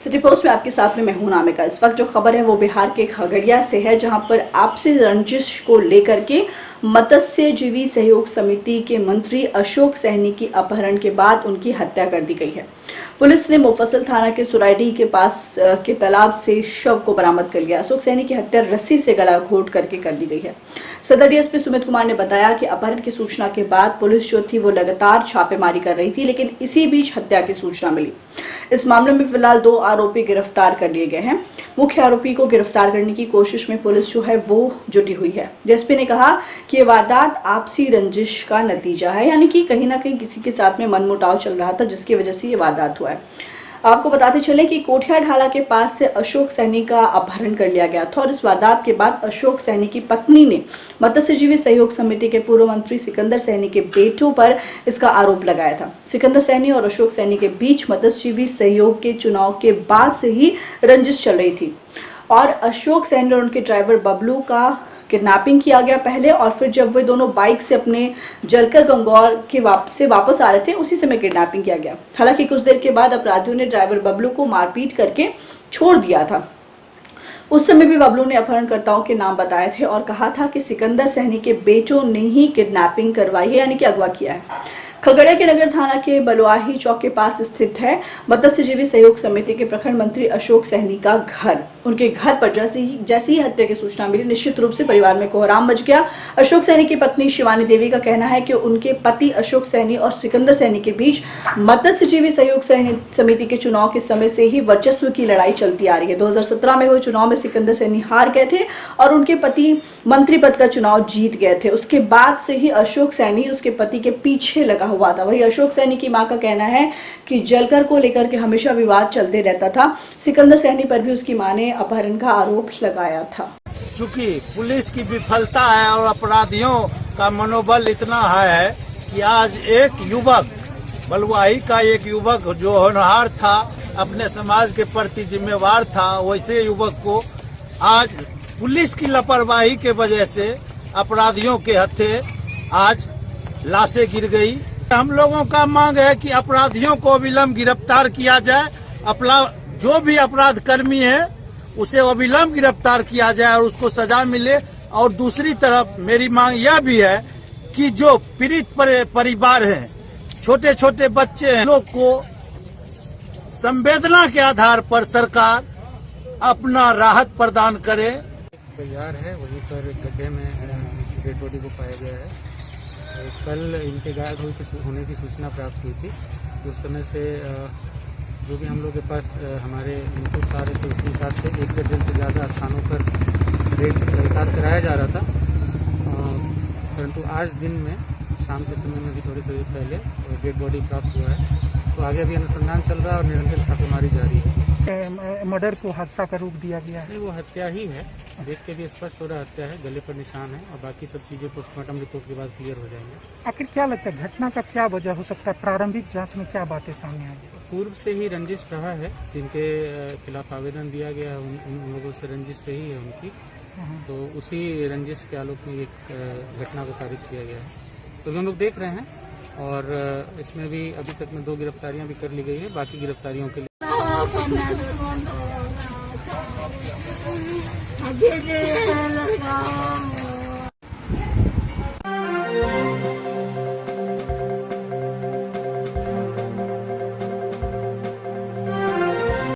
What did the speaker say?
City post में आपके साथ में मैं हूं नामिका। इस वक्त जो खबर है वो बिहार के खगड़िया से है, जहां पर आपसी रंजिश को लेकर के मत्स्यजीवी सहयोग समिति के मंत्री अशोक सहनी की अपहरण के बाद उनकी हत्या कर दी गई है। पुलिस ने मुफस्सिल थाना के सुराइडी के पास के तालाब से शव को बरामद कर लिया। अशोक सहनी की हत्या रस्सी से गला घोट करके कर दी गई है। सदर डीएसपी सुमित कुमार ने बताया कि अपहरण की सूचना के बाद पुलिस जो थी वो लगातार छापेमारी कर रही थी, लेकिन इसी बीच हत्या की सूचना मिली। इस मामले में फिलहाल 2 आरोपी गिरफ्तार कर लिए गए हैं। मुख्य आरोपी को गिरफ्तार करने की कोशिश में पुलिस जो है वो जुटी हुई है। डीएसपी ने कहा कि ये वारदात आपसी रंजिश का नतीजा है, यानी कि कहीं ना कहीं किसी के साथ में मनमुटाव चल रहा था, जिसकी वजह से ये वारदात हुआ है। आपको बताते चले कि कोठिया ढाला के पास से अशोक सहनी का अपहरण कर लिया गया था और इस वारदात के बाद अशोक सहनी की पत्नी ने मत्स्यजीवी सहयोग समिति के पूर्व मंत्री सिकंदर सहनी के बेटों पर इसका आरोप लगाया था। सिकंदर सहनी और अशोक सहनी के बीच मत्स्यजीवी सहयोग के चुनाव के बाद से ही रंजिश चल रही थी और अशोक सहनी और उनके ड्राइवर बबलू का किडनैपिंग किया गया पहले, और फिर जब वे दोनों बाइक से अपने जलकर गंगौर के वापस आ रहे थे उसी समय किडनैपिंग किया गया। हालांकि कुछ देर के बाद अपराधियों ने ड्राइवर बबलू को मारपीट करके छोड़ दिया था। उस समय भी बबलू ने अपहरणकर्ताओं के नाम बताए थे और कहा था कि सिकंदर सहनी के बेटों ने ही किडनैपिंग करवाई है, यानी कि अगवा किया है। खगड़िया के नगर थाना के बलुआही चौक के पास स्थित है मत्स्यजीवी सहयोग समिति के प्रखंड मंत्री अशोक सहनी का घर। उनके घर पर जैसी ही हत्या की सूचना मिली, निश्चित रूप से परिवार में कोहराम मच गया। अशोक सहनी की पत्नी शिवानी देवी का कहना है कि उनके पति अशोक सहनी और सिकंदर सहनी के बीच मत्स्यजीवी सहयोग समिति के चुनाव के समय से ही वर्चस्व की लड़ाई चलती आ रही है। 2017 में हुए चुनाव में सिकंदर सहनी हार गए थे और उनके पति मंत्री पद का चुनाव जीत गए थे। उसके बाद से ही अशोक सहनी उसके पति के पीछे लगा हुआ था। वही अशोक सहनी की मां का कहना है कि जलकर को लेकर के हमेशा विवाद चलते रहता था। सिकंदर सहनी पर भी उसकी मां ने अपहरण का आरोप लगाया था। चूंकि पुलिस की विफलता है और अपराधियों का मनोबल इतना है कि आज एक युवक, बलुआही का एक युवक जो होनहार था, अपने समाज के प्रति जिम्मेवार था, वैसे युवक को आज पुलिस की लापरवाही के वजह से अपराधियों के हत्थे आज लाशें गिर गई। हम लोगों का मांग है कि अपराधियों को अविलंब गिरफ्तार किया जाए। जो भी अपराध कर्मी है उसे अविलंब गिरफ्तार किया जाए और उसको सजा मिले। और दूसरी तरफ मेरी मांग यह भी है कि जो पीड़ित परिवार हैं, छोटे छोटे बच्चे हैं, लोग को संवेदना के आधार पर सरकार अपना राहत प्रदान करे। परिवार है वहीं पर गड्ढे में डेड बॉडी को पाया गया है। कल इनके गायब होने की सूचना प्राप्त हुई थी। उस समय से जो भी हम लोग के पास हमारे इनपुट्स आ रहे थे, उसके हिसाब से 1 दर्जन से ज़्यादा स्थानों पर रेड लगातार कराया जा रहा था। परंतु आज दिन में शाम के समय में भी थोड़ी देर पहले डेड बॉडी प्राप्त हुआ है। तो आगे अभी अनुसंधान चल रहा है और निरंतर छापेमारी जारी है। मर्डर को हादसा का रूप दिया गया है। नहीं, वो हत्या ही है, देख के भी स्पष्ट हो रहा हत्या है। गले पर निशान है और बाकी सब चीजें पोस्टमार्टम रिपोर्ट के बाद क्लियर हो जाएंगे। आखिर क्या लगता है घटना का क्या वजह हो सकता है? प्रारंभिक जांच में क्या बातें सामने आई? पूर्व से ही रंजिश रहा है, जिनके खिलाफ आवेदन दिया गया है उन लोगों से रंजिश रही है उनकी। तो उसी रंजिश के आलोक में एक घटना को खारिज किया गया है। तो हम लोग देख रहे हैं और इसमें भी अभी तक में 2 गिरफ्तारियां भी कर ली गई है। बाकी गिरफ्तारियों के लिए अभी